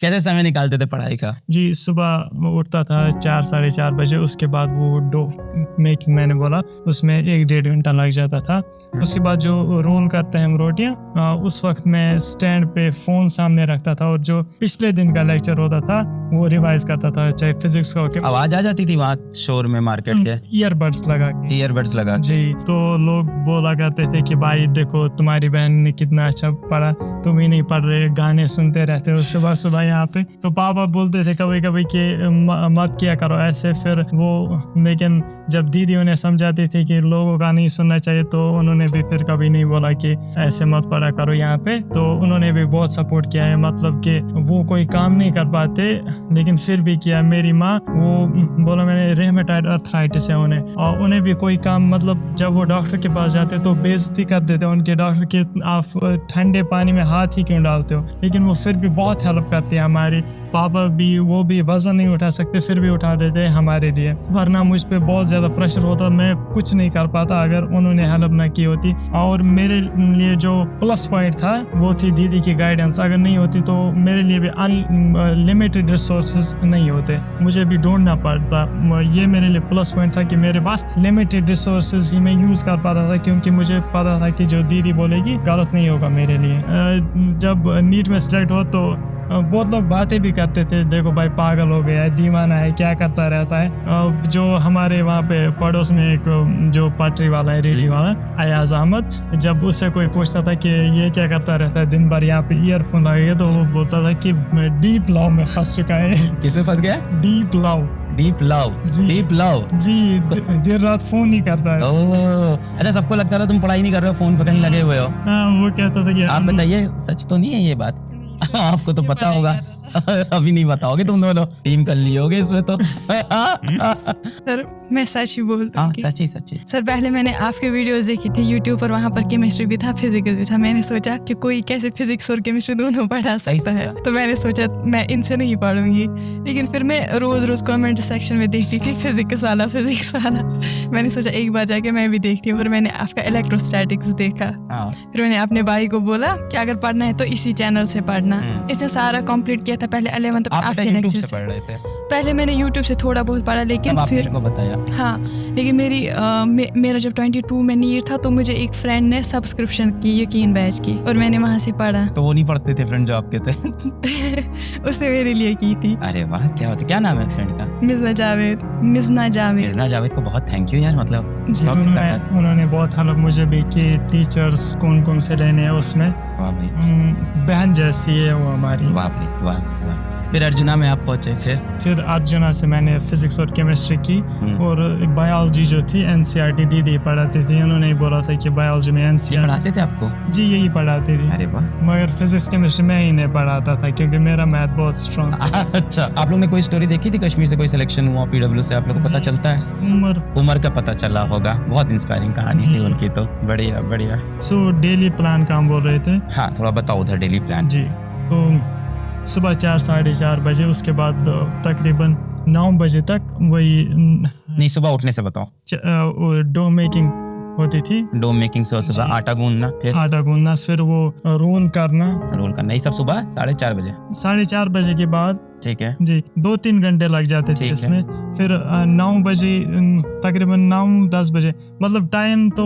कैसे समय निकालते थे पढ़ाई का? जी, सुबह उठता था 4 साढ़े 4 बजे, उसके बाद वो डो मेकिंग मैंने बोला उसमें 1-1.5 घंटा लग जाता था। उसके बाद जो रोल करते हैं हम रोटियाँ, उस वक्त मैं स्टैंड पे फ़ोन सामने रखता था और जो पिछले दिन का लेक्चर होता था वो रिवाइज करता था, चाहे फिजिक्स का हो। आवाज आ जाती थी वहाँ शोर में मार्केट के? ईयरबड्स लगा के। ईयरबड्स लगा के। जी, तो लोग बोला करते थे कि भाई देखो तुम्हारी बहन ने कितना अच्छा पढ़ा, तुम ही नहीं पढ़ रहे, गाने सुनते रहते हो सुबह सुबह यहाँ पे। तो पापा बोलते थे कभी कभी कि मत किया करो ऐसे, फिर वो, लेकिन जब दीदी उन्हें समझाती थी कि लोगों का नहीं सुनना चाहिए तो उन्होंने भी फिर कभी नहीं बोला कि ऐसे मत पढ़ा करो यहाँ पे। तो उन्होंने भी बहुत सपोर्ट किया है, मतलब कि वो कोई काम नहीं कर पाते लेकिन फिर भी किया। मेरी माँ वो बोला, मैंने रेहमेटाइड अर्थराइटिस है उन्हें, और उन्हें भी कोई काम, मतलब जब वो डॉक्टर के पास जाते तो बेइज्जती कर देते उनके डॉक्टर के, आप ठंडे पानी में हाथ ही क्यों डालते हो, लेकिन वो फिर भी बहुत हेल्प करते हैं हमारी। पापा भी, वो भी वजन नहीं उठा सकते फिर भी उठा देते हमारे लिए, वरना मुझ पे बहुत ज़्यादा प्रेशर होता, मैं कुछ नहीं कर पाता अगर उन्होंने हेल्प ना की होती। और मेरे लिए जो प्लस पॉइंट था वो थी दीदी की गाइडेंस, अगर नहीं होती तो मेरे लिए भी अनलिमिटेड रिसोर्सेज नहीं होते, मुझे भी ढूंढना पड़ता। ये मेरे लिए प्लस पॉइंट था कि मेरे पास लिमिटेड रिसोर्सेज ही मैं यूज़ कर पाता था, क्योंकि मुझे पता था कि जो दीदी बोलेगी गलत नहीं होगा मेरे लिए। जब नीट में सेलेक्ट हो तो बहुत लोग बातें भी करते थे, देखो भाई पागल हो गया है, दीवाना है, क्या करता रहता है। जो हमारे वहाँ पे पड़ोस में एक जो पटरी वाला है, रेडी वाला, अयाज अहमद, जब उससे कोई पूछता था कि ये क्या करता रहता है दिन भर यहाँ पे ईयरफोन लगे, तो वो बोलता था कि मैं डीप लव में फंस चुका है। किसे फंस गया? Deep love. Deep love? Deep love ji, देर रात फोन नहीं करता है। ओह, अच्छा, सबको लगता था तुम पढ़ाई नहीं कर रहे हो, फोन पे कहीं लगे हुए हो। हाँ, वो कहता था कि आप बताइए, सच तो नहीं है ये बात? आपको तो पता होगा। अभी नहीं बताओगे, तुम दोनों टीम कर ली होगे इसमें तो। सर मैं सच ही बोलता हूँ। सच्ची सच्ची। सर पहले मैंने आपके वीडियोस देखी थी यूट्यूब पर, वहाँ पर केमिस्ट्री भी था, फिजिक्स भी था। मैंने सोचा कि कोई कैसे फिजिक्स और केमिस्ट्री दोनों पढ़ा सकता है, तो मैंने सोचा मैं इनसे नहीं पढ़ूंगी। लेकिन फिर मैं रोज रोज कमेंट सेक्शन में देखती थी फिजिक्स वाला। मैंने सोचा एक बार जाके मैं भी देखती हूँ। फिर मैंने आपका इलेक्ट्रोस्टैटिक्स देखा, फिर मैंने अपने भाई को बोला कि अगर पढ़ना है तो इसी चैनल से पढ़ना। इसने सारा कंप्लीट किया था पहले 11 तक आपके लेक्चर से। पढ़ रहे थे? पहले मैंने YouTube से थोड़ा बहुत पढ़ा, लेकिन फिर को बताया। हाँ, लेकिन मेरा जब 22 में नीट था तो मुझे एक फ्रेंड ने सब्सक्रिप्शन की यकीन बैच की, और मैंने वहाँ से पढ़ा। तो वो नहीं पढ़ते थे फ्रेंड जो आपके थे? उसने मेरे लिए की थी। अरे वाह, क्या होता, क्या नाम है फ्रेंड का? मिज़ना जावेद को बहुत थैंक यू यार, मतलब उन्होंने बहुत हेल्प मुझे भी की। टीचर्स कौन कौन से लेने हैं उसमें, वाह भाई, बहन जैसी है वो हमारी। वाह भाई, वाह। फिर अर्जुना में आप पहुंचे? फिर अर्जुना से मैंने फिजिक्स और केमिस्ट्री की, और बायोलॉजी जो थी एनसीईआरटी दीदी पढ़ाती थी, उन्होंने ही बोला था कि बायोलॉजी में एनसीईआरटी पढ़ाते थे आपको? जी, यही पढ़ाती थी। अरे वाह। मगर फिजिक्स केमिस्ट्री मैं ही नहीं पढ़ाता था क्योंकि मेरा मैथ बहुत स्ट्रॉन्ग। अच्छा, आप लोग ने कोई स्टोरी देखी थी कश्मीर से कोई सिलेक्शन हुआ पीडब्ल्यू से, आप लोग को पता चलता है? उमर का पता चला होगा, बहुत इंस्पायरिंग कहानी थी उनकी तो। बढ़िया। सो डेली प्लान का हम बोल रहे थे। हाँ, थोड़ा बताओ उधर डेली प्लान। जी, तो सुबह 4 साढ़े 4 बजे, उसके बाद तकरीबन 9 बजे तक वही नहीं, सुबह उठने से बताओ। डो मेकिंग होती थी। डो मेकिंग से सुबह आटा गूंदना, फिर वो रोल करना, ये सब सुबह 4:30 बजे। 4:30 बजे के बाद, ठीक है जी, 2-3 घंटे लग जाते थे इसमें। फिर 9 बजे, तकरीबन 9-10 बजे, मतलब टाइम तो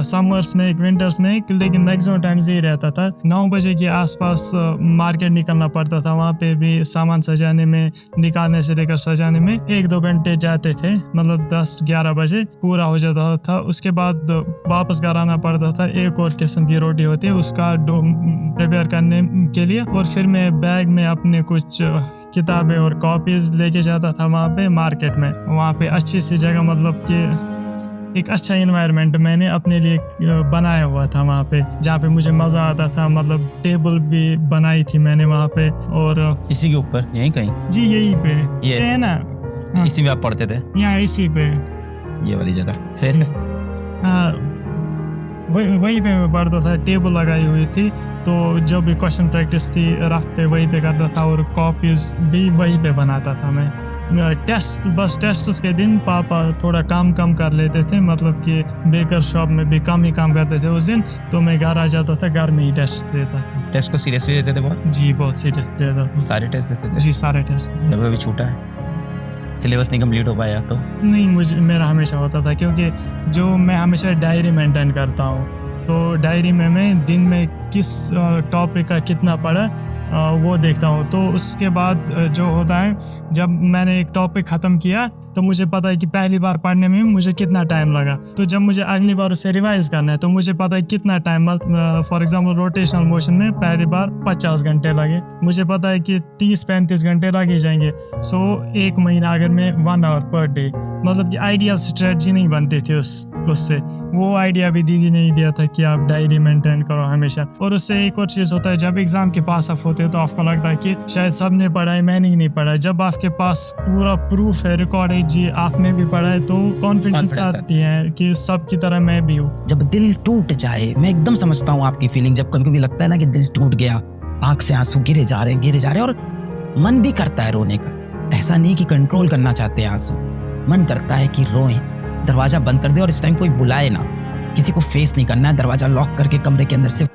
समर्स में, विंटर्स में, लेकिन मैक्सिमम टाइम यही रहता था। 9 बजे के आसपास मार्केट निकलना पड़ता था, वहाँ पे भी सामान सजाने में, निकालने से लेकर सजाने में 1-2 घंटे जाते थे, मतलब 10-11 बजे पूरा हो जाता था। उसके बाद वापस घर आना पड़ता था। एक और किस्म की रोटी होती है उसका डो प्रिपेयर करने के लिए, और फिर मैं बैग में अपने कुछ किताबें और कॉपीज लेके जाता था वहाँ पे मार्केट में। वहाँ पे अच्छी सी जगह, मतलब कि एक अच्छा इन्वायरमेंट मैंने अपने लिए बनाया हुआ था वहाँ पे, जहाँ पे मुझे मज़ा आता था। मतलब टेबल भी बनाई थी मैंने वहाँ पे, और इसी के ऊपर यहीं कहीं? जी, यहीं पे ये है ना। इसी में आप पढ़ते थे? यहाँ इसी पे, ये वाली जगह। फिर हाँ, वहीं पे मैं पढ़ता था। टेबल लगाई हुई थी, तो जो भी क्वेश्चन प्रैक्टिस थी रफ पे वहीं पे करता था, और कॉपीज भी वहीं पे बनाता था मैं। टेस्ट बस टेस्ट के दिन पापा थोड़ा काम कम कर लेते थे, मतलब कि बेकर शॉप में भी कम ही काम करते थे उस दिन, तो मैं घर आ जाता था, घर में ही टेस्ट देता था। टेस्ट को सीरियसली लेते थे बहुत? जी बहुत सीरियस देता था। सारे टेस्ट देते थे? जी सारे टेस्ट। जब अभी छूटा है, सिलेबस नहीं कंप्लीट हो पाया तो? नहीं, मुझे मेरा हमेशा होता था, क्योंकि जो मैं हमेशा डायरी मेंटेन करता हूँ, तो डायरी में मैं दिन में किस टॉपिक का कितना पढ़ा वो देखता हूँ। तो उसके बाद जो होता है, जब मैंने एक टॉपिक ख़त्म किया तो मुझे पता है कि पहली बार पढ़ने में मुझे कितना टाइम लगा, तो जब मुझे अगली बार उसे रिवाइज करना है तो मुझे पता है कितना time, for example rotational motion में पहली बार 50 घंटे लगे, मुझे पता है कि 30-35 घंटे लग ही जाएंगे। सो एक महीना अगर मैं 1 आवर पर डे, मतलब कि आइडियल स्ट्रेटजी नहीं बनती थी उससे। वो आइडिया भी दीदी ने ही दिया था कि आप डायरी मेंटेन करो हमेशा। और उससे एक और चीज़ होता है, जब एग्जाम के पास आप होते हो तो आपको लगता है कि शायद सब ने पढ़ा है, मैंने ही नहीं पढ़ा है। जब आपके पास पूरा प्रूफ है, रिकॉर्ड है, जी आपने भी पढ़ा है, तो कॉन्फिडेंस आती है कि सब की तरह मैं भी हूँ। जब दिल टूट जाए, मैं एकदम समझता हूँ आपकी फीलिंग, जब कभी कभी लगता है ना कि दिल टूट गया, आंख से आंसू गिरे जा रहे हैं और मन भी करता है रोने का। ऐसा नहीं कि कंट्रोल करना चाहते हैं आंसू, मन करता है कि रोएं, दरवाजा बंद कर दे और इस टाइम कोई बुलाए ना, किसी को फेस नहीं करना है, दरवाजा लॉक करके कमरे के अंदर सिर्फ